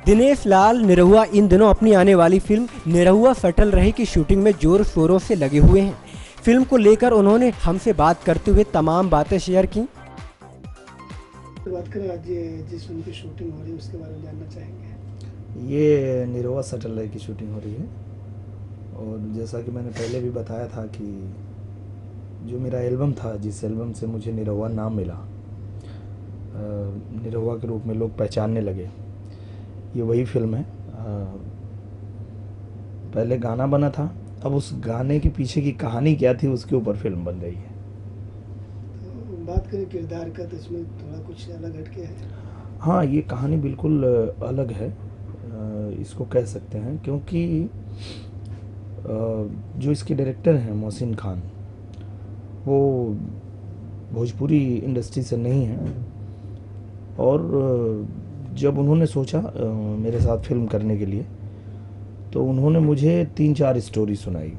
दिनेश लाल निरहुआ इन दिनों अपनी आने वाली फिल्म निरहुआ सटल रहे की शूटिंग में जोर शोरों से लगे हुए हैं। फिल्म को लेकर उन्होंने हमसे बात करते हुए तमाम बातें शेयर की। बात करें आज जिस फिल्म की शूटिंग हो रही है उसके बारे में जानना चाहेंगे। ये निरहुआ सटल रहे की शूटिंग हो रही है और जैसा कि मैंने पहले भी बताया था कि जो मेरा एल्बम था, जिस एल्बम से मुझे निरहुआ नाम मिला, निरहुआ के रूप में लोग पहचानने लगे, ये वही फिल्म है। पहले गाना बना था, अब उस गाने के पीछे की कहानी क्या थी उसके ऊपर फिल्म बन रही है। तो बात करें किरदार का तो इसमें थोड़ा कुछ अलग हटके है। हाँ, ये कहानी बिल्कुल अलग है, इसको कह सकते हैं, क्योंकि जो इसके डायरेक्टर हैं मोहसिन खान, वो भोजपुरी इंडस्ट्री से नहीं हैं और जब उन्होंने सोचा मेरे साथ फिल्म करने के लिए तो उन्होंने मुझे 3-4 स्टोरी सुनाई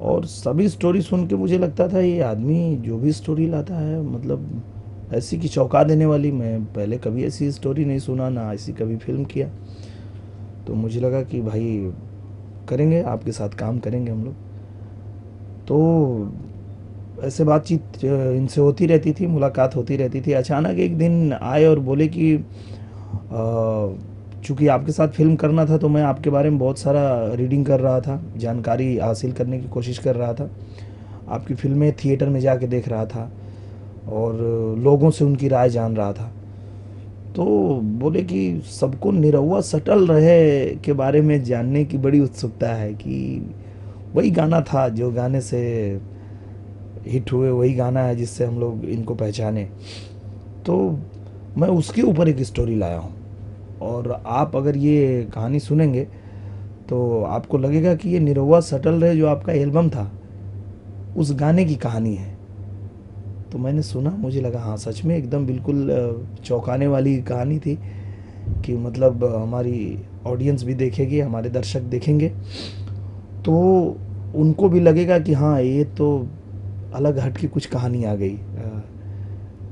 और सभी स्टोरी सुन के मुझे लगता था ये आदमी जो भी स्टोरी लाता है मतलब ऐसी कि चौंका देने वाली। मैं पहले कभी ऐसी स्टोरी नहीं सुना, ना ऐसी कभी फिल्म किया। तो मुझे लगा कि भाई करेंगे, आपके साथ काम करेंगे हम लोग। तो ऐसे बातचीत इनसे होती रहती थी, मुलाकात होती रहती थी। अचानक एक दिन आए और बोले कि चूँकि आपके साथ फिल्म करना था तो मैं आपके बारे में बहुत सारा रीडिंग कर रहा था, जानकारी हासिल करने की कोशिश कर रहा था, आपकी फिल्में थिएटर में जाके देख रहा था और लोगों से उनकी राय जान रहा था। तो बोले कि सबको निरहुआ सटल रहे के बारे में जानने की बड़ी उत्सुकता है कि वही गाना था जो गाने से हिट हुए, वही गाना है जिससे हम लोग इनको पहचाने। तो मैं उसके ऊपर एक स्टोरी लाया हूँ और आप अगर ये कहानी सुनेंगे तो आपको लगेगा कि ये निरहुआ सटल रहे जो आपका एल्बम था उस गाने की कहानी है। तो मैंने सुना, मुझे लगा हाँ सच में एकदम बिल्कुल चौंकाने वाली कहानी थी कि मतलब हमारी ऑडियंस भी देखेगी, हमारे दर्शक देखेंगे तो उनको भी लगेगा कि हाँ ये तो अलग हट की कुछ कहानी आ गई।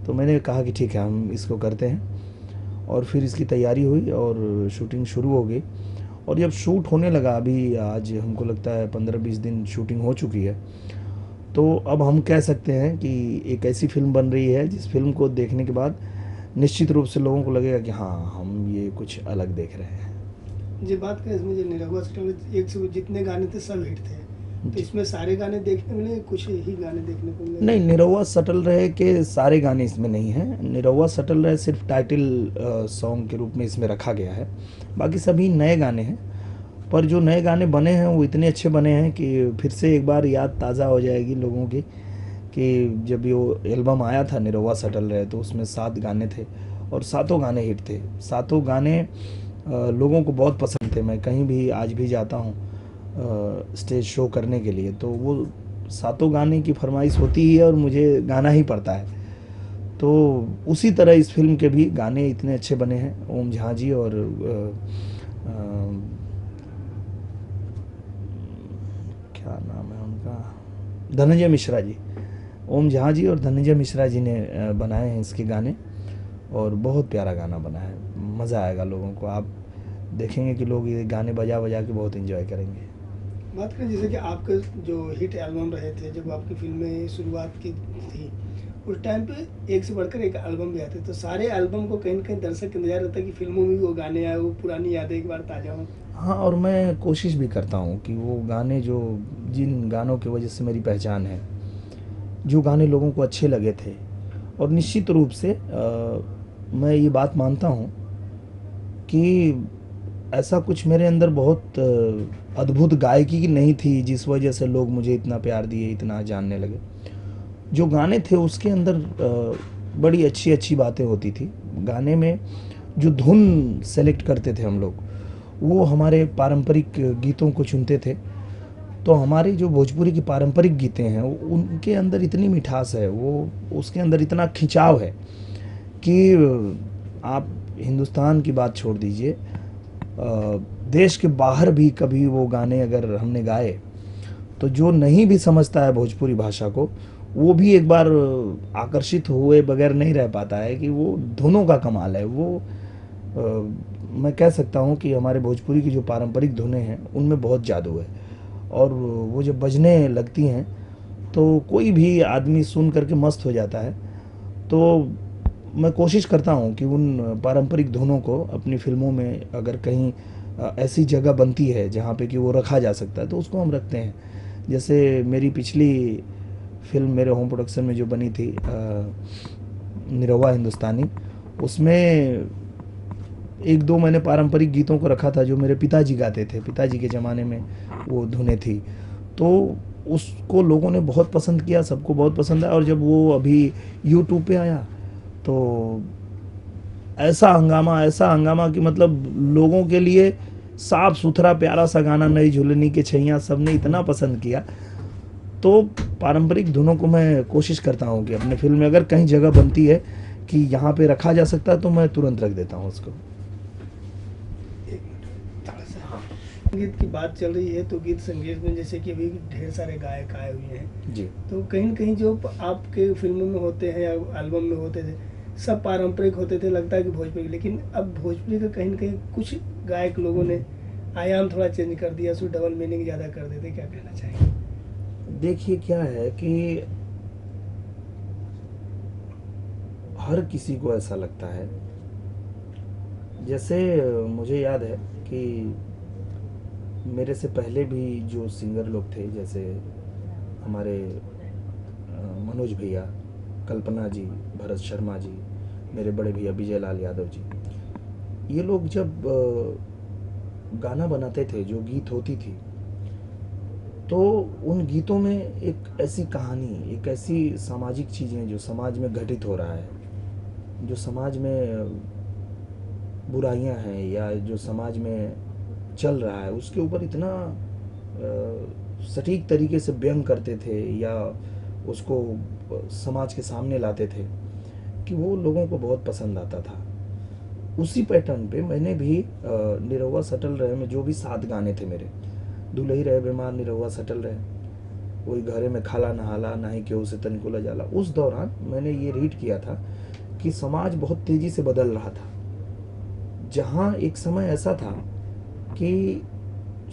तो मैंने कहा कि ठीक है, हम इसको करते हैं और फिर इसकी तैयारी हुई और शूटिंग शुरू हो गई। और जब शूट होने लगा, अभी आज हमको लगता है 15-20 दिन शूटिंग हो चुकी है, तो अब हम कह सकते हैं कि एक ऐसी फिल्म बन रही है जिस फिल्म को देखने के बाद निश्चित रूप से लोगों को लगेगा कि हाँ हम ये कुछ अलग देख रहे हैं। जी बात करें इसमें जो निरहुआ सटल एक से जितने गाने थे सब हिट थे, तो इसमें सारे गाने देखने मिले, कुछ ही गाने देखने को मिले? नहीं, निरहुआ सटल रहे के सारे गाने इसमें नहीं हैं। निरहुआ सटल रहे सिर्फ टाइटल सॉन्ग के रूप में इसमें रखा गया है, बाकी सभी नए गाने हैं। पर जो नए गाने बने हैं वो इतने अच्छे बने हैं कि फिर से एक बार याद ताज़ा हो जाएगी लोगों की कि जब ये एल्बम आया था निरहुआ सटल रहे तो उसमें 7 गाने थे और सातों गाने हिट थे। सातों गाने लोगों को बहुत पसंद थे। मैं कहीं भी आज भी जाता हूँ स्टेज शो करने के लिए तो वो सातों गाने की फरमाइश होती ही है और मुझे गाना ही पड़ता है। तो उसी तरह इस फिल्म के भी गाने इतने अच्छे बने हैं। ओम झा जी और क्या नाम है उनका, धनंजय मिश्रा जी, ओम झा जी और धनंजय मिश्रा जी ने बनाए हैं इसके गाने और बहुत प्यारा गाना बना है। मज़ा आएगा लोगों को, आप देखेंगे कि लोग ये गाने बजा बजा के बहुत एंजॉय करेंगे। बात करें जैसे कि आपके जो हिट एल्बम रहे थे, जब आपकी फिल्में शुरुआत की थी उस टाइम पे एक से बढ़कर एक एल्बम भी आते, तो सारे एल्बम को कहीं ना कहीं दर्शक इंतजार रहता है कि फिल्मों में भी वो गाने आए, वो पुरानी यादें एक बार ताज़ा हों। हाँ, और मैं कोशिश भी करता हूँ कि वो गाने जो जिन गानों की वजह से मेरी पहचान है, जो गाने लोगों को अच्छे लगे थे, और निश्चित रूप से मैं ये बात मानता हूँ कि ऐसा कुछ मेरे अंदर बहुत अद्भुत गायकी नहीं थी जिस वजह से लोग मुझे इतना प्यार दिए, इतना जानने लगे। जो गाने थे उसके अंदर बड़ी अच्छी अच्छी बातें होती थी। गाने में जो धुन सेलेक्ट करते थे हम लोग, वो हमारे पारंपरिक गीतों को चुनते थे। तो हमारी जो भोजपुरी की पारंपरिक गीतें हैं उनके अंदर इतनी मिठास है, वो उसके अंदर इतना खिंचाव है कि आप हिंदुस्तान की बात छोड़ दीजिए, देश के बाहर भी कभी वो गाने अगर हमने गाए तो जो नहीं भी समझता है भोजपुरी भाषा को, वो भी एक बार आकर्षित हुए बगैर नहीं रह पाता है कि वो धुनों का कमाल है। वो मैं कह सकता हूँ कि हमारे भोजपुरी की जो पारंपरिक धुनें हैं उनमें बहुत जादू है, और वो जब बजने लगती हैं तो कोई भी आदमी सुन करके मस्त हो जाता है। तो मैं कोशिश करता हूँ कि उन पारंपरिक धुनों को अपनी फिल्मों में अगर कहीं ऐसी जगह बनती है जहाँ पे कि वो रखा जा सकता है तो उसको हम रखते हैं। जैसे मेरी पिछली फिल्म मेरे होम प्रोडक्शन में जो बनी थी निरहुआ हिंदुस्तानी, उसमें एक दो मैंने पारंपरिक गीतों को रखा था जो मेरे पिताजी गाते थे, पिताजी के ज़माने में वो धुनें थी। तो उसको लोगों ने बहुत पसंद किया, सबको बहुत पसंद आया, और जब वो अभी यूट्यूब पे आया तो ऐसा हंगामा कि मतलब लोगों के लिए साफ सुथरा प्यारा सा गाना नई झुलनी के छैया सबने इतना पसंद किया। तो पारंपरिक धुनों को मैं कोशिश करता हूँ कि अपने फिल्म में अगर कहीं जगह बनती है कि यहाँ पे रखा जा सकता है तो मैं तुरंत रख देता हूँ उसको। गीत की बात चल रही है तो गीत संगीत में जैसे कि अभी ढेर सारे गायक आए हुए हैं जी। तो कहीं न कहीं जो आपके फिल्मों में होते हैं या एल्बम में होते थे सब पारंपरिक होते थे, लगता है कि भोजपुरी, लेकिन अब भोजपुरी का कहीं न कहीं कुछ गायक लोगों ने आयाम थोड़ा चेंज कर दिया, उसको डबल मीनिंग ज़्यादा कर देते, क्या कहना चाहेंगे? देखिए क्या है कि हर किसी को ऐसा लगता है। जैसे मुझे याद है कि मेरे से पहले भी जो सिंगर लोग थे, जैसे हमारे मनोज भैया, कल्पना जी, भरत शर्मा जी, मेरे बड़े भैया विजय लाल यादव जी, ये लोग जब गाना बनाते थे, जो गीत होती थी, तो उन गीतों में एक ऐसी कहानी, एक ऐसी सामाजिक चीज़ें जो समाज में घटित हो रहा है, जो समाज में बुराइयां हैं या जो समाज में चल रहा है, उसके ऊपर इतना सटीक तरीके से व्यंग करते थे या उसको समाज के सामने लाते थे कि वो लोगों को बहुत पसंद आता था। उसी पैटर्न पे मैंने भी निरहुआ सटल रहे में जो भी 7 गाने थे मेरे, दुलही रहे बीमार निरहुआ सटल रहे, वही घरे में खाला नहाला ना ही केहू से तनिको लजाला, उस दौरान मैंने ये रीड किया था कि समाज बहुत तेज़ी से बदल रहा था। जहाँ एक समय ऐसा था कि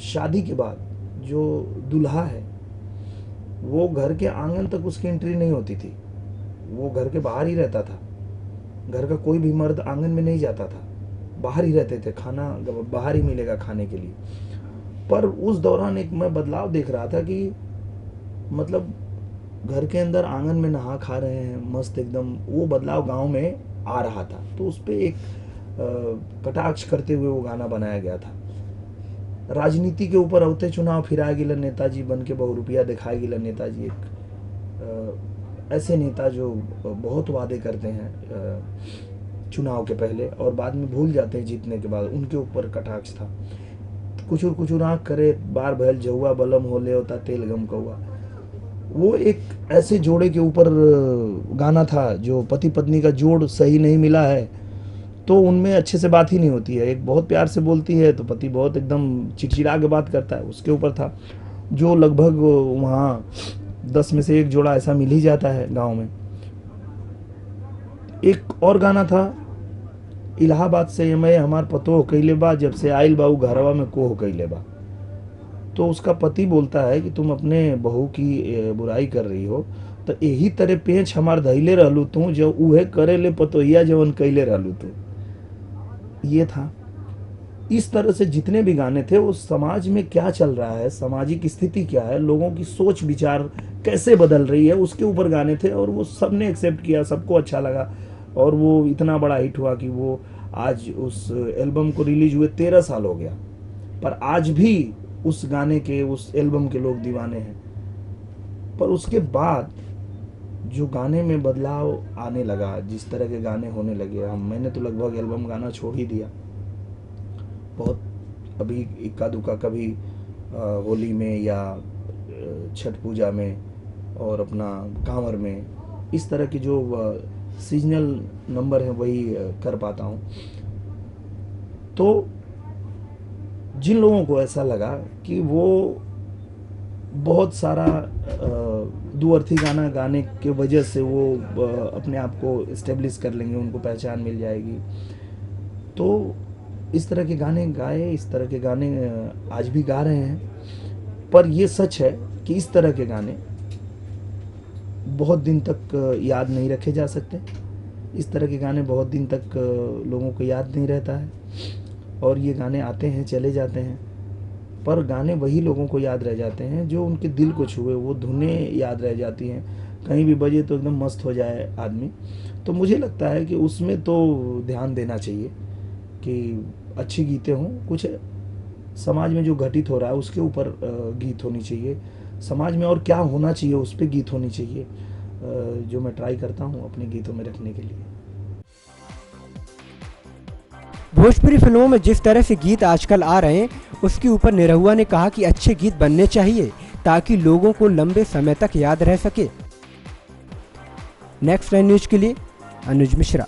शादी के बाद जो दूल्हा है वो घर के आंगन तक उसकी एंट्री नहीं होती थी, वो घर के बाहर ही रहता था। घर का कोई भी मर्द आंगन में नहीं जाता था, बाहर ही रहते थे, खाना बाहर ही मिलेगा खाने के लिए। पर उस दौरान एक मैं बदलाव देख रहा था कि मतलब घर के अंदर आंगन में नहा खा रहे हैं मस्त एकदम, वो बदलाव गांव में आ रहा था। तो उस पर एक कटाक्ष करते हुए वो गाना बनाया गया था। राजनीति के ऊपर औते चुनाव फिरा गिला नेताजी बन के बहुरुपिया दिखाए गिला नेताजी, एक ऐसे नेता जो बहुत वादे करते हैं चुनाव के पहले और बाद में भूल जाते हैं जीतने के बाद, उनके ऊपर कटाक्ष था। कुचुर कुचुर आँख करे बार भैल जहुआ बलम हो ले होता तेल गम कौआ, वो एक ऐसे जोड़े के ऊपर गाना था जो पति पत्नी का जोड़ सही नहीं मिला है तो उनमें अच्छे से बात ही नहीं होती है, एक बहुत प्यार से बोलती है तो पति बहुत एकदम चिड़चिड़ा के बात करता है, उसके ऊपर था। जो लगभग वहाँ 10 में से 1 जोड़ा ऐसा मिल ही जाता है गांव में। एक और गाना था इलाहाबाद से मैं हमार पतो हो कैले बा जब से आइल बाऊ घरवा में को हो कैले बा। तो उसका पति बोलता है कि तुम अपने बहू की बुराई कर रही हो तो यही तरह पेंच हमार धैले रहलू तू जब उहे करे ले पतोहिया जवन कैले रहलू तू। ये था। इस तरह से जितने भी गाने थे वो समाज में क्या चल रहा है, सामाजिक स्थिति क्या है, लोगों की सोच विचार कैसे बदल रही है, उसके ऊपर गाने थे और वो सबने एक्सेप्ट किया, सबको अच्छा लगा और वो इतना बड़ा हिट हुआ कि वो आज उस एल्बम को रिलीज हुए 13 साल हो गया पर आज भी उस गाने के, उस एल्बम के लोग दीवाने हैं। पर उसके बाद जो गाने में बदलाव आने लगा, जिस तरह के गाने होने लगे, मैंने तो लगभग एल्बम गाना छोड़ ही दिया। बहुत अभी इक्का दुक्का कभी होली में या छठ पूजा में और अपना कांवर में, इस तरह की जो सीजनल नंबर है वही कर पाता हूँ। तो जिन लोगों को ऐसा लगा कि वो बहुत सारा दुअर्थी गाना गाने के वजह से वो अपने आप को इस्टेब्लिश कर लेंगे, उनको पहचान मिल जाएगी, तो इस तरह के गाने गाए, इस तरह के गाने आज भी गा रहे हैं। पर ये सच है कि इस तरह के गाने बहुत दिन तक याद नहीं रखे जा सकते। इस तरह के गाने बहुत दिन तक लोगों को याद नहीं रहता है, और ये गाने आते हैं चले जाते हैं, पर गाने वही लोगों को याद रह जाते हैं जो उनके दिल को छुए। वो धुनें याद रह जाती हैं, कहीं भी बजे तो एकदम मस्त हो जाए आदमी। तो मुझे लगता है कि उसमें तो ध्यान देना चाहिए कि अच्छी गीतें हों, कुछ समाज में जो घटित हो रहा है उसके ऊपर गीत होनी चाहिए, समाज में और क्या होना चाहिए उस पर गीत होनी चाहिए, जो मैं ट्राई करता हूँ अपने गीतों में रखने के लिए। भोजपुरी फिल्मों में जिस तरह से गीत आजकल आ रहे हैं उसके ऊपर निरहुआ ने कहा कि अच्छे गीत बनने चाहिए ताकि लोगों को लंबे समय तक याद रह सके। नेक्स्ट 9 न्यूज के लिए अनुज मिश्रा।